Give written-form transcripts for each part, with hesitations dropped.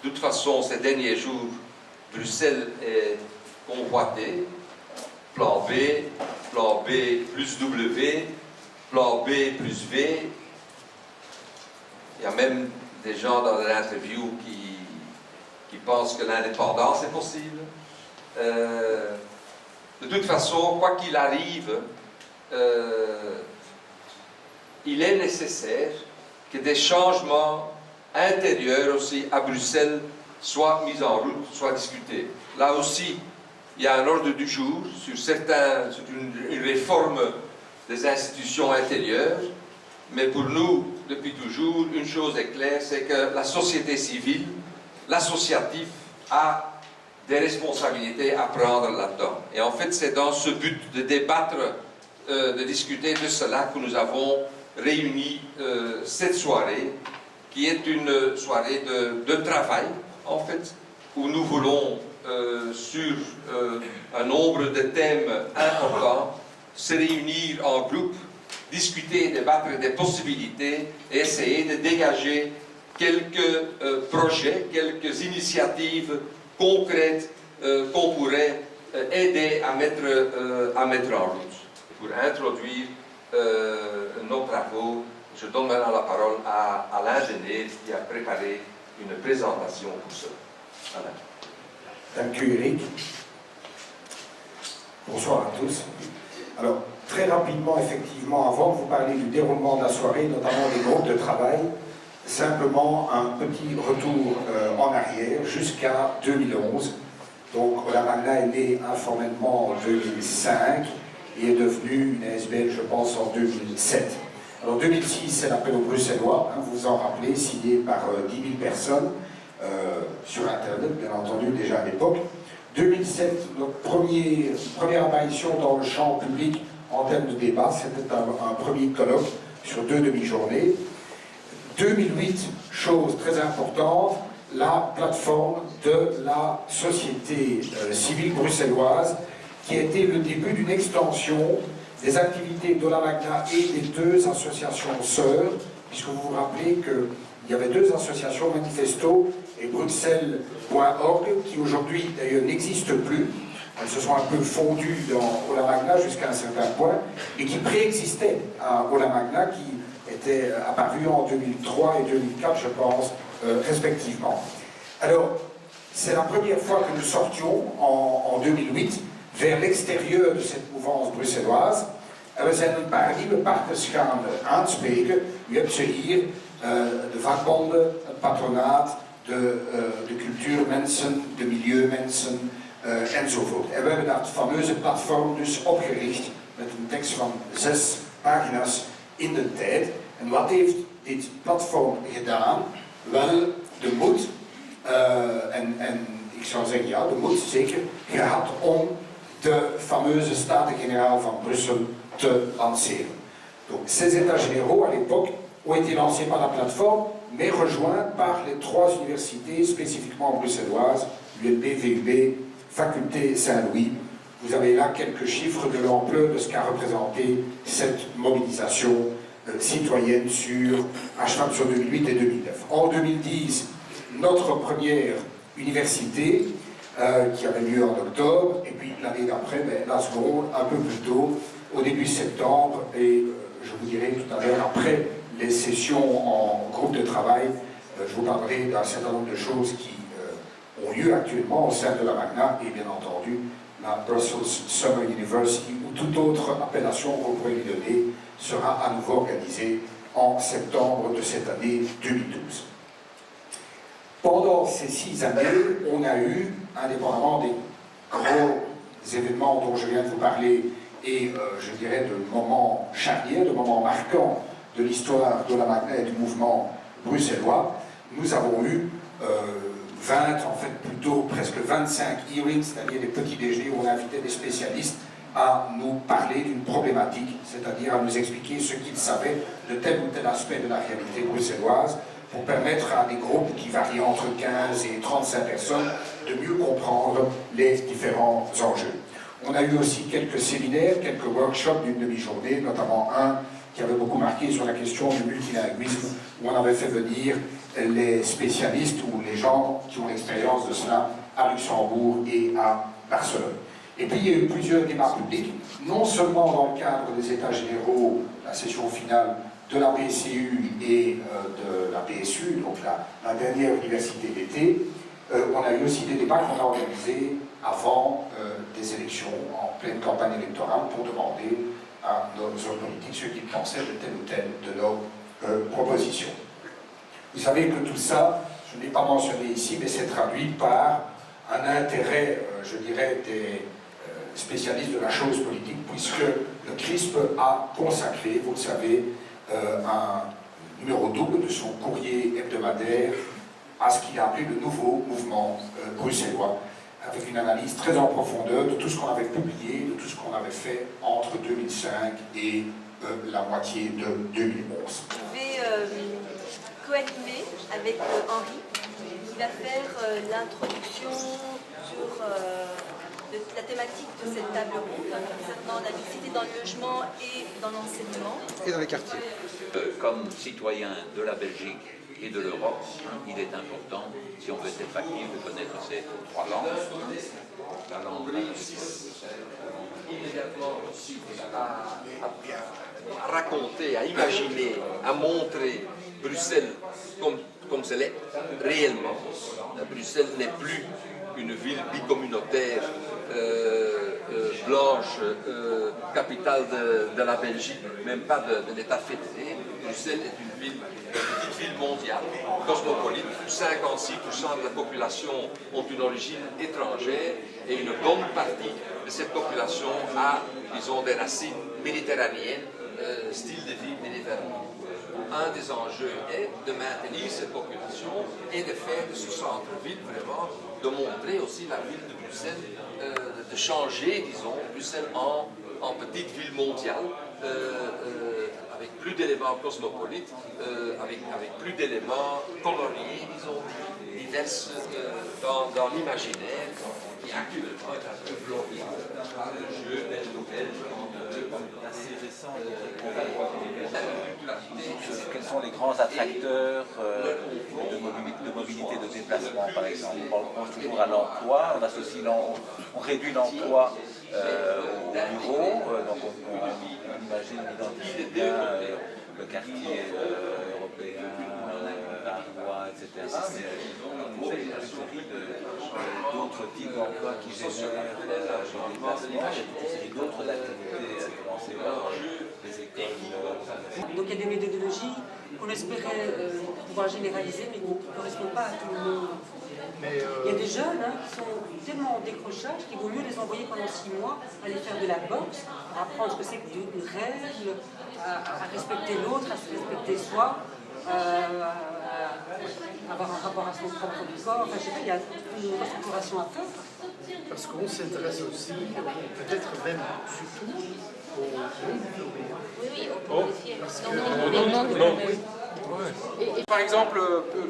De toute façon, ces derniers jours, Bruxelles est convoitée. Plan B plus W, plan B plus V. Il y a même des gens dans l'interview qui pensent que l'indépendance est possible. De toute façon, quoi qu'il arrive, il est nécessaire que des changements intérieurs aussi à Bruxelles soient mis en route, soient discutés. Là aussi, il y a un ordre du jour sur une réforme des institutions intérieures, mais pour nous, depuis toujours, une chose est claire, c'est que la société civile, l'associatif, a des responsabilités à prendre là-dedans. Et en fait, c'est dans ce but de débattre, de discuter de cela que nous avons réuni cette soirée, qui est une soirée de travail, en fait, où nous voulons, sur un nombre de thèmes importants, se réunir en groupe, discuter, débattre des possibilités et essayer de dégager quelques projets, quelques initiatives concrètes qu'on pourrait aider à mettre en route. Pour introduire nos travaux, je donne maintenant la parole à l'ingénieur qui a préparé une présentation pour cela. Voilà. Dank u, Eric. Bonsoir à tous. Alors, très rapidement, effectivement, avant de vous parler du déroulement de la soirée, notamment des groupes de travail, simplement un petit retour en arrière jusqu'à 2011. Donc, Ola Magna est né informellement en 2005 et est devenu une ASBL, je pense, en 2007. Alors, 2006, c'est l'appel aux Bruxellois, hein, vous vous en rappelez, signé par 10 000 personnes sur Internet, bien entendu, déjà à l'époque. 2007, notre première apparition dans le champ public en termes de débat, c'était un premier colloque sur 2 demi-journées. 2008, chose très importante, la plateforme de la société civile bruxelloise, qui a été le début d'une extension des activités d'Ola Magna et des 2 associations sœurs, puisque vous vous rappelez qu'il y avait 2 associations, Manifesto et Bruxelles.org, qui aujourd'hui d'ailleurs n'existent plus. Elles se sont un peu fondues dans Ola Magna jusqu'à un certain point, et qui préexistaient à Ola Magna, qui était apparu en 2003 et 2004, je pense, respectivement. Alors, c'est la première fois que nous sortions, en 2008, vers l'extérieur de cette mouvance bruxelloise. We zijn een paar nieuwe partners gaan aanspreken. U hebt ze hier, de vakbonden, het patronaat, de cultuurmensen, de milieumensen, enzovoort. En we hebben dat fameuze platform dus opgericht met een tekst van 6 pagina's in de tijd. En wat heeft dit platform gedaan? Wel, de moed, en ik zou zeggen ja, de moed zeker, gehad om de fameuze Staten-Générale van Bruxelles te lanceren. Donc, ces états généraux, à l'époque, ont été lancés par la plateforme, mais rejoints par les 3 universités spécifiquement bruxelloises, l'ULB, VUB, Faculté Saint-Louis. Vous avez là quelques chiffres de l'ampleur de ce qu'a représenté cette mobilisation citoyenne à cheval sur 2008 et 2009. En 2010, notre première université, qui avait lieu en octobre, et puis l'année d'après, la seconde, un peu plus tôt, au début septembre, et je vous dirai tout à l'heure, après les sessions en groupe de travail, je vous parlerai d'un certain nombre de choses qui ont lieu actuellement au sein de la Magna, et bien entendu, la Brussels Summer University, ou toute autre appellation qu'on pourrait lui donner, sera à nouveau organisée en septembre de cette année 2012. Pendant ces 6 années, on a eu, indépendamment des gros événements dont je viens de vous parler, et je dirais de moments charnières, de moments marquants de l'histoire de la Magna et du mouvement bruxellois, nous avons eu 20, en fait plutôt presque 25 hearings, c'est-à-dire des petits déjeuners où on invitait des spécialistes à nous parler d'une problématique, c'est-à-dire à nous expliquer ce qu'ils savaient de tel ou tel aspect de la réalité bruxelloise, pour permettre à des groupes qui varient entre 15 et 35 personnes de mieux comprendre les différents enjeux. On a eu aussi quelques séminaires, quelques workshops d'une demi-journée, notamment un qui avait beaucoup marqué sur la question du multilinguisme, où on avait fait venir les spécialistes ou les gens qui ont l'expérience de cela à Luxembourg et à Barcelone. Et puis il y a eu plusieurs débats publics, non seulement dans le cadre des États généraux, la session finale de la PCU et de la PSU, donc la dernière université d'été. On a eu aussi des débats qu'on a organisés avant des élections, en pleine campagne électorale, pour demander à nos hommes politiques ce qu'ils pensaient de telle ou telle de nos propositions. Vous savez que tout ça, je ne l'ai pas mentionné ici, mais c'est traduit par un intérêt, je dirais, des spécialistes de la chose politique, puisque le CRISP a consacré, vous le savez, un numéro double de son courrier hebdomadaire à ce qu'il a appelé le nouveau mouvement bruxellois, avec une analyse très en profondeur de tout ce qu'on avait publié, de tout ce qu'on avait fait entre 2005 et la moitié de 2011. Je vais co-animer avec Henri, qui va faire l'introduction sur la thématique de cette table ronde concernant la mixité dans le logement et dans l'enseignement. Et dans les quartiers. Comme citoyen de la Belgique et de l'Europe, il est important, si on veut être actif, de connaître ces trois langues. La langue immédiatement aussi à raconter, à imaginer, à montrer Bruxelles comme elle est réellement. Bruxelles n'est plus une ville bicommunautaire blanche, capitale de la Belgique, même pas de l'État fédéré. Bruxelles est une petite ville mondiale, cosmopolite. 56% de la population ont une origine étrangère et une bonne partie de cette population a, disons, des racines méditerranéennes, style de vie méditerranéen. Un des enjeux est de maintenir cette population et de faire de ce centre-ville vraiment, de montrer aussi la ville de Bruxelles, de changer, disons, Bruxelles en petite ville mondiale, avec plus d'éléments cosmopolites, avec plus d'éléments coloriés, disons, divers dans l'imaginaire, qui actuellement est un peu bloqué par le jeu des nouvelles assez récent. Quels sont les grands attracteurs de mobilité, de déplacement, par exemple? On pense toujours à l'emploi, on réduit l'emploi au bureau, donc on imagine identifier bien le quartier européen, Ardois, etc. Mais il y a une série d'autres types d'emplois qui génèrent des déplacements, il y a toute une série d'autres activités commencées par les écoles. Donc il y a des méthodologies qu'on espérait pouvoir généraliser, mais qui ne correspondent pas à tout le monde. Il y a des jeunes qui sont tellement en décrochage qu'il vaut mieux les envoyer pendant 6 mois aller faire de la boxe, à apprendre ce que c'est qu'une règle, à respecter l'autre, à se respecter soi, avoir un rapport à son propre corps. Enfin, je sais pas, il y a une restructuration à faire. Parce qu'on s'intéresse aussi, peut-être même surtout, aux non-diplômés. Oui, au policier. Par exemple,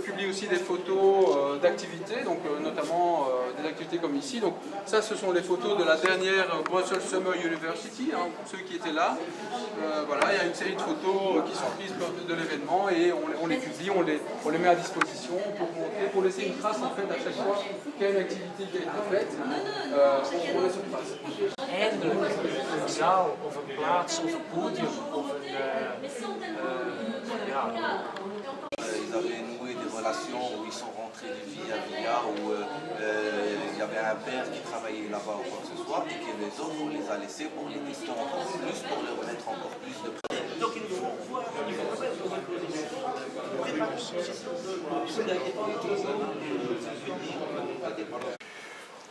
publie aussi des photos d'activités, donc notamment des activités comme ici. Donc ça, ce sont les photos de la dernière Brussels Summer University, hein, pour ceux qui étaient là. Voilà, il y a une série de photos qui sont prises de l'événement et on les publie, on les met à disposition pour montrer, pour laisser une trace en fait à chaque fois qu'il y a une activité qui a été faite. On laisse une trace. Eindelijk een zaal of een plaats of een podium of een Ils avaient noué des relations où ils sont rentrés de vie à Villa, où il y avait un père qui travaillait là-bas ou quoi que ce soit, et que les autres, on les a laissés pour les tester encore plus, pour leur mettre encore plus de pression. Donc il faut voir, il faut faire une préparation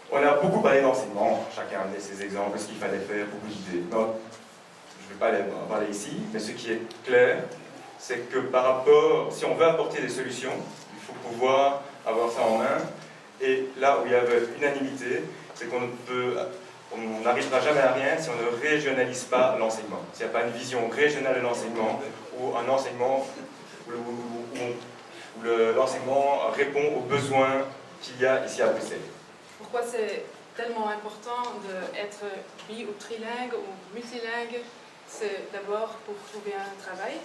On a beaucoup parlé d'enseignement, chacun a amené ses exemples, ce qu'il fallait faire, beaucoup d'idées. Je ne vais pas les parler ici, mais ce qui est clair, c'est que par rapport, si on veut apporter des solutions, il faut pouvoir avoir ça en main. Et là où il y avait unanimité, c'est qu'on n'arrivera jamais à rien si on ne régionalise pas l'enseignement. S'il n'y a pas une vision régionale de l'enseignement, ou un enseignement où l'enseignement répond aux besoins qu'il y a ici à Bruxelles. Pourquoi c'est tellement important d'être bi- ou trilingue ou multilingue? C'est d'abord pour trouver un travail.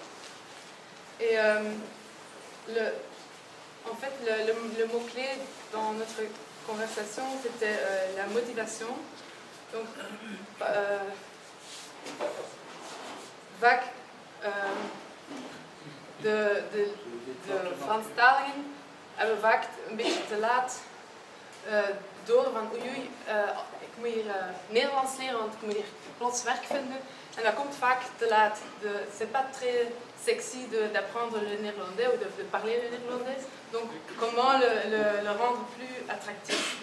Et En fait, le mot-clé dans notre conversation, c'était la motivation. Donc, vaak de Franstaligen hebben vaak een beetje te laat door van oei, ik moet hier Nederlands leren, want ik moet hier plots werk vinden. En dat komt vaak te laat. C'est pas très sexy d'apprendre le néerlandais ou de parler le néerlandais. Donc, comment le rendre plus attractif?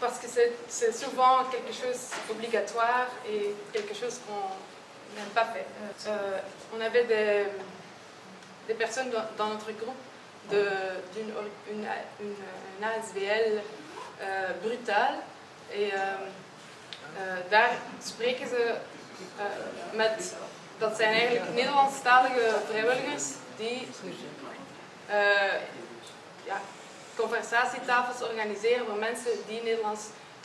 Parce que c'est souvent quelque chose d'obligatoire et quelque chose qu'on n'aime pas faire. On avait des personnes dans notre groupe d'une ASBL brutale. Et daar spreken ze dat zijn eigenlijk Nederlandstalige vrijwilligers die conversatietafels organiseren voor mensen die Nederlands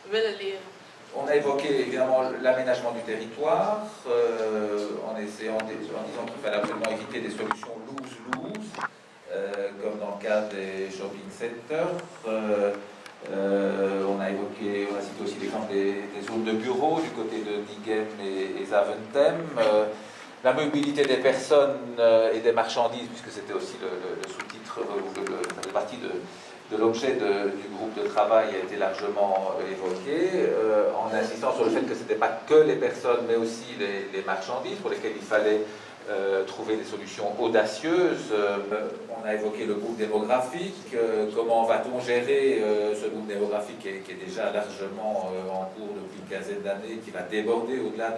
willen leren. On a évoqué évidemment l'aménagement du territoire, en disant qu'il fallait absolument éviter des solutions lose-lose, comme dans le cas des shopping centers. On a cité aussi l'exemple des zones de bureaux du côté de Nigem et Zaventem. La mobilité des personnes et des marchandises, puisque c'était aussi le sous-titre, ou la partie de l'objet du groupe de travail a été largement évoqué, en insistant sur le fait que ce n'était pas que les personnes, mais aussi les marchandises pour lesquelles il fallait trouver des solutions audacieuses. On a évoqué le groupe démographique, comment va-t-on gérer ce groupe démographique qui est déjà largement en cours depuis une quinzaine d'années, qui va déborder au-delà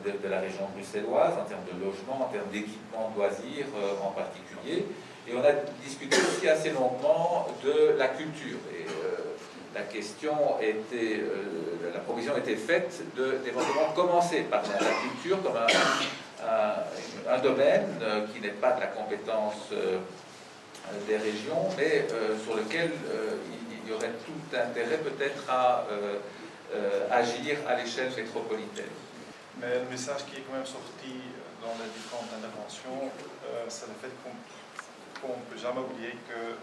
de la région bruxelloise, en termes de logement, en termes d'équipement de loisirs en particulier. Et on a discuté aussi assez longuement de la culture. Et la question était, la provision était faite d'éventuellement commencer par la culture comme un domaine qui n'est pas de la compétence des régions, mais sur lequel il y aurait tout intérêt peut-être à agir à l'échelle métropolitaine. Mais le message qui est quand même sorti dans les différentes interventions, c'est le fait qu'on ne peut jamais oublier que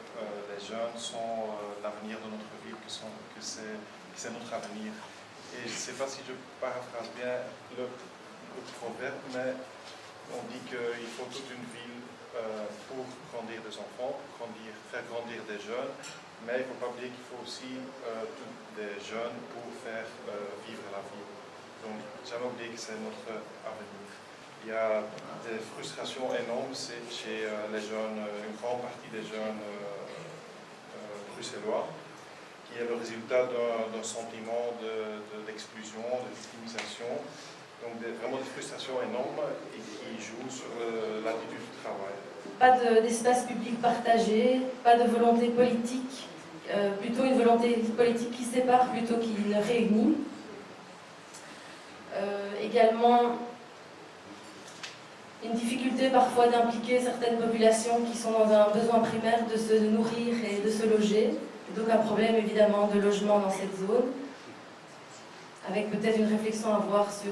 les jeunes sont l'avenir de notre ville, que c'est notre avenir. Et je ne sais pas si je paraphrase bien le proverbe, mais on dit qu'il faut toute une ville pour grandir des enfants, pour faire grandir des jeunes, mais il ne faut pas oublier qu'il faut aussi des jeunes pour faire vivre la ville. Donc, jamais oublier que c'est notre avenir. Il y a des frustrations énormes chez les jeunes, une grande partie des jeunes bruxellois, qui est le résultat d'un sentiment d'exclusion, de victimisation. Donc vraiment des frustrations énormes et qui jouent sur l'attitude du travail. Pas d'espace public partagé, pas de volonté politique, plutôt une volonté politique qui sépare plutôt qui ne réunit. Également une difficulté parfois d'impliquer certaines populations qui sont dans un besoin primaire de se nourrir et de se loger. Donc un problème évidemment de logement dans cette zone, avec peut-être une réflexion à avoir sur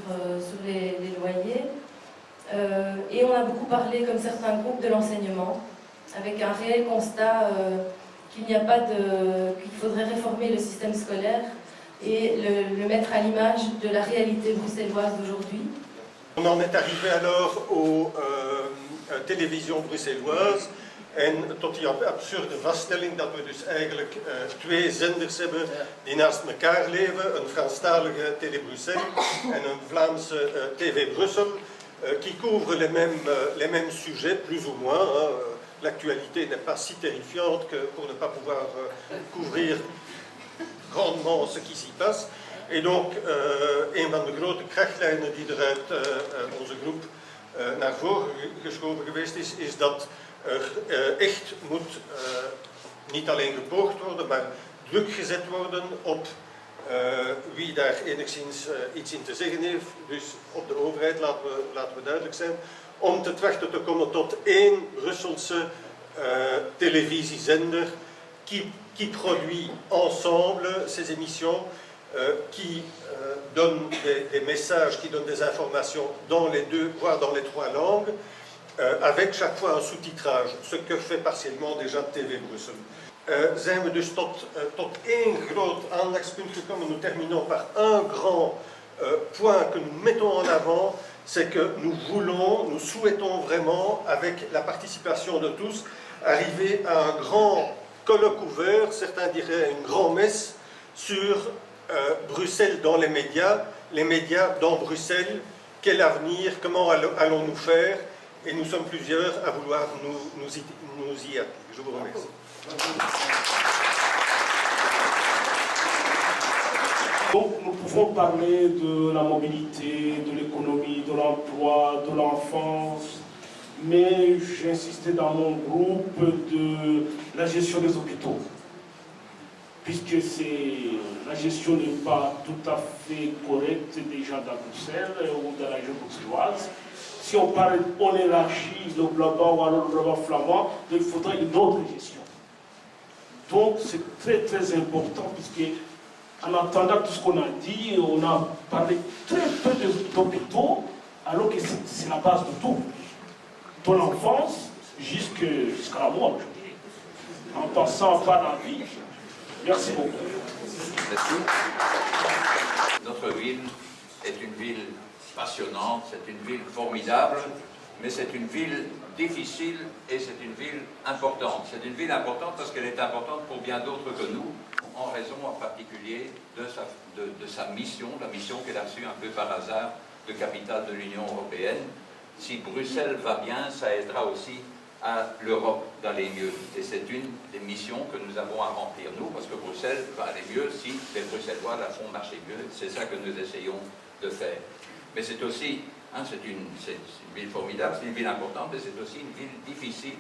les loyers. Et on a beaucoup parlé, comme certains groupes, de l'enseignement, avec un réel constat qu'il faudrait réformer le système scolaire et le mettre à l'image de la réalité bruxelloise d'aujourd'hui. On en est arrivé alors aux televisie bruxelloise en tot die absurde vaststelling dat we dus eigenlijk twee zenders hebben die naast elkaar leven, een Franstalige Télé Bruxelles en een Vlaamse TV Brussel, qui couvrent les mêmes sujets, plus ou moins. L'actualité n'est pas si terrifiante que pour ne pas pouvoir couvrir grandement ce qui s'y passe. En donc, een van de grote krachtlijnen die er uit onze groep naar voren geschoven geweest is dat er echt moet niet alleen gepoogd worden, maar druk gezet worden op wie daar enigszins iets in te zeggen heeft. Dus op de overheid, laten we duidelijk zijn, om te trachten te komen tot één Brusselse televisiezender qui produit ensemble ces émissions, qui donne des messages, qui donne des informations dans les deux, voire dans les trois langues, avec chaque fois un sous-titrage, ce que fait partiellement déjà TV Brussel. Zijn we dus tot één groot aandachtspunt gekomen. Nous terminons par un grand point que nous mettons en avant, c'est que nous souhaitons vraiment, avec la participation de tous, arriver à un grand colloque ouvert, certains diraient une grand-messe, sur Bruxelles dans les médias dans Bruxelles, quel avenir, comment allons-nous faire, et nous sommes plusieurs à vouloir nous y atteler. Je vous remercie. Donc nous pouvons parler de la mobilité, de l'économie, de l'emploi, de l'enfance, mais j'ai insisté dans mon groupe de la gestion des hôpitaux, puisque la gestion n'est pas tout à fait correcte déjà dans Bruxelles ou dans la région bruxelloise. Si on élargit le Brabant ou alors le Brabant flamand, il faudra une autre gestion. Donc c'est très très important, puisque en entendant tout ce qu'on a dit, on a parlé très peu d'hôpitaux, alors que c'est la base de tout. De l'enfance jusqu'à la mort, en passant par la vie. Merci beaucoup. Merci. Notre ville est une ville passionnante, c'est une ville formidable, mais c'est une ville difficile et c'est une ville importante. C'est une ville importante parce qu'elle est importante pour bien d'autres que nous, en raison en particulier de sa mission, la mission qu'elle a reçue un peu par hasard de capitale de l'Union européenne. Si Bruxelles va bien, ça aidera aussi à l'Europe d'aller mieux. Et c'est une des missions que nous avons à remplir, nous, parce que Bruxelles va aller mieux si les Bruxellois la font marcher mieux. C'est ça que nous essayons de faire. Mais c'est aussi, c'est une ville formidable, c'est une ville importante, mais c'est aussi une ville difficile.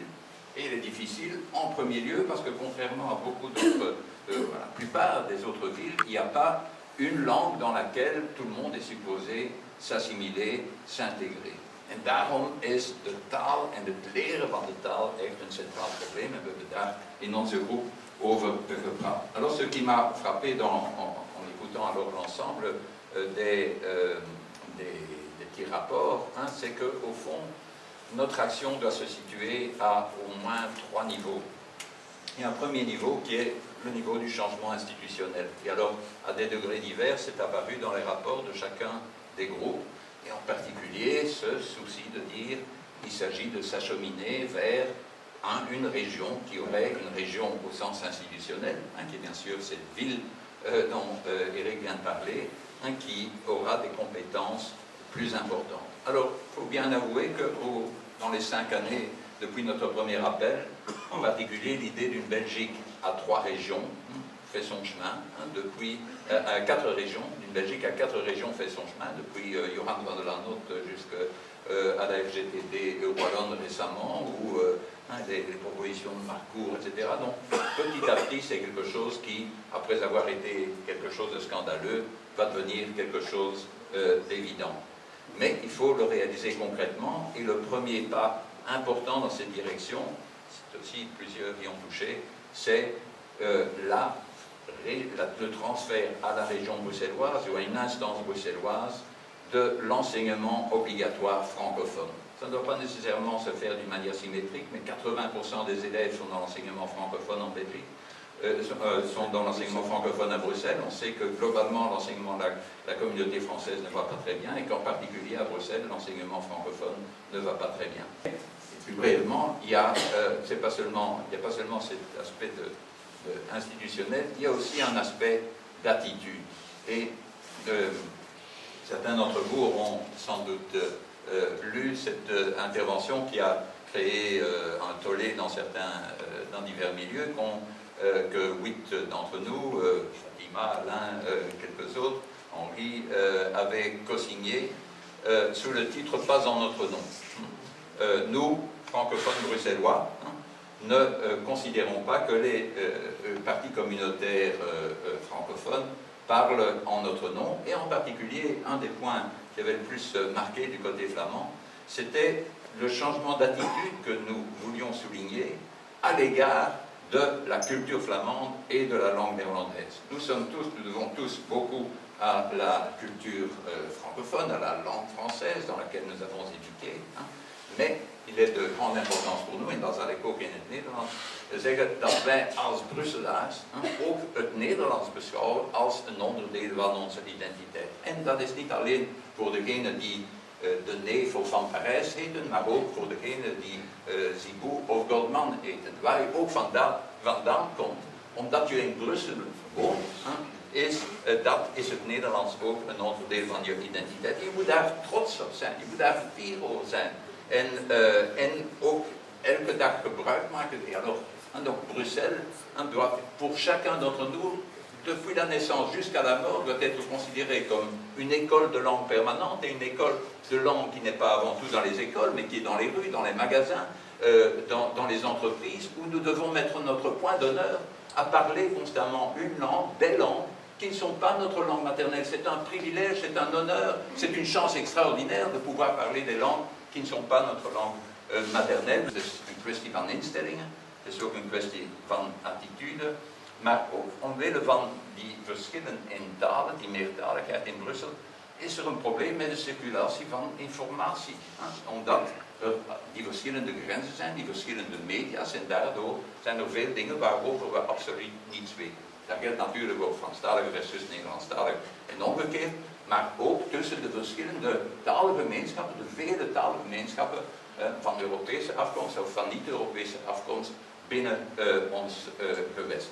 Et elle est difficile en premier lieu parce que contrairement à beaucoup d'autres, la plupart des autres villes, il n'y a pas une langue dans laquelle tout le monde est supposé s'assimiler, s'intégrer. En daarom is de taal en het leren van de taal echt een centraal probleem en we hebben daar in onze groep over gepraat. Alors ce qui m'a frappé en écoutant alors l'ensemble des petits rapports, c'est qu'au fond, notre action doit se situer à au moins 3 niveaux. Il y a un premier niveau qui est le niveau du changement institutionnel. Et alors, à des degrés divers, c'est apparu dans les rapports de chacun des groupes, et en particulier ce souci de dire qu'il s'agit de s'acheminer vers une région qui aurait une région au sens institutionnel, qui est bien sûr cette ville dont Eric vient de parler, qui aura des compétences plus importantes. Alors, il faut bien avouer que dans les 5 années depuis notre premier appel, en particulier l'idée d'une Belgique à 3 régions fait son chemin, depuis à 4 régions, d'une Belgique à 4 régions fait son chemin, depuis Johan van der Lanotte jusqu'à la FGTD Wallonne récemment, ou les propositions de parcours, etc. Donc petit à petit, c'est quelque chose qui, après avoir été quelque chose de scandaleux, va devenir quelque chose d'évident. Mais il faut le réaliser concrètement, et le premier pas important dans cette direction, c'est aussi plusieurs y ont touché, c'est le transfert à la région bruxelloise ou à une instance bruxelloise de l'enseignement obligatoire francophone. Ça ne doit pas nécessairement se faire d'une manière symétrique, mais 80% des élèves sont dans l'enseignement francophone en Belgique, sont dans l'enseignement francophone à Bruxelles. On sait que globalement l'enseignement de la communauté française ne va pas très bien et qu'en particulier à Bruxelles l'enseignement francophone ne va pas très bien. Et plus brièvement, il n'y a pas seulement cet aspect institutionnel, il y a aussi un aspect d'attitude. Et certains d'entre vous auront sans doute lu cette intervention qui a créé un tollé dans divers milieux, que 8 d'entre nous, Fatima, Alain, quelques autres, Henri, avaient co-signé sous le titre « Pas en notre nom ». Nous, francophones bruxellois, ne considérons pas que les partis communautaires francophones parlent en notre nom, et en particulier, un des points qui avait le plus marqué du côté flamand, c'était le changement d'attitude que nous voulions souligner à l'égard de la culture flamande et de la langue néerlandaise. Nous devons tous beaucoup à la culture francophone, à la langue française dans laquelle nous avons éduqué, Maar il est de grande importance voor nous, en dat zal ik ook in het Nederlands zeggen, dat wij als Brusselaars ook het Nederlands beschouwen als een onderdeel van onze identiteit. En dat is niet alleen voor degenen die de Nevel van Parijs heten, maar ook voor degenen die Zibou of Goldman heten, waar je ook vandaan komt. Omdat je in Brussel woont, dat is het Nederlands ook een onderdeel van je identiteit. Je moet daar trots op zijn, je moet daar fier over zijn. En ook elke dag gebruik maken. Donc Bruxelles doit, pour chacun d'entre nous, depuis la naissance jusqu'à la mort, doit être considérée comme une école de langue permanente et une école de langue qui n'est pas avant tout dans les écoles, mais qui est dans les rues, dans les magasins, dans les entreprises, où nous devons mettre notre point d'honneur à parler constamment une langue, des langues, qui ne sont pas notre langue maternelle. C'est un privilège, c'est un honneur, c'est une chance extraordinaire de pouvoir parler des langues qui ne sont pas notre langue maternelle. Het is een kwestie van instellingen, het is ook een kwestie van attitude, maar ook omwille van die verschillen in talen, die meertaligheid in Brussel, is er een probleem met de circulatie van informatie. Omdat er die verschillende grenzen zijn, die verschillende media's, en daardoor zijn er veel dingen waarover we absoluut niets weten. Dat geldt natuurlijk ook Franstalige versus Nederlandstalig en omgekeerd, maar ook tussen de verschillende taalgemeenschappen, de vele taalgemeenschappen van Europese afkomst of van niet-Europese afkomst binnen ons gewest.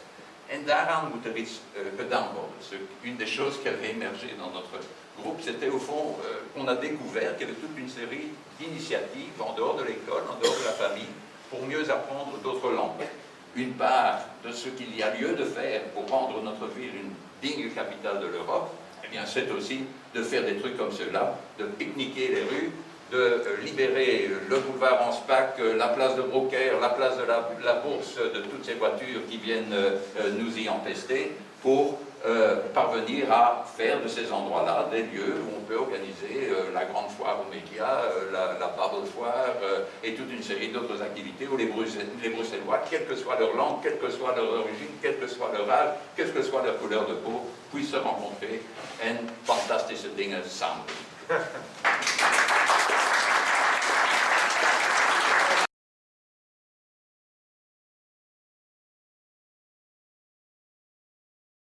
En daaraan moet er iets gedaan worden. Une des choses qui avait émergé dans notre groupe, c'était au fond qu'on a découvert qu'il y avait toute une série d'initiatives en dehors de l'école, en dehors de la famille, pour mieux apprendre d'autres langues. Une part de ce qu'il y a lieu de faire pour rendre notre ville une digne capitale de l'Europe, eh bien c'est aussi de faire des trucs comme cela, de pique-niquer les rues, de libérer le boulevard Anspach, la place de Brocaire, la place de la Bourse, de toutes ces voitures qui viennent nous y empester, pour parvenir à faire de ces endroits-là des lieux où on peut organiser la grande foire aux médias, la Bubble Foire et toute une série d'autres activités où les Bruxellois, quelle que soit leur langue, quelle que soit leur origine, quel que soit leur âge, quelle que soit leur couleur de peau, puissent se rencontrer en fantastische dingen samen doen.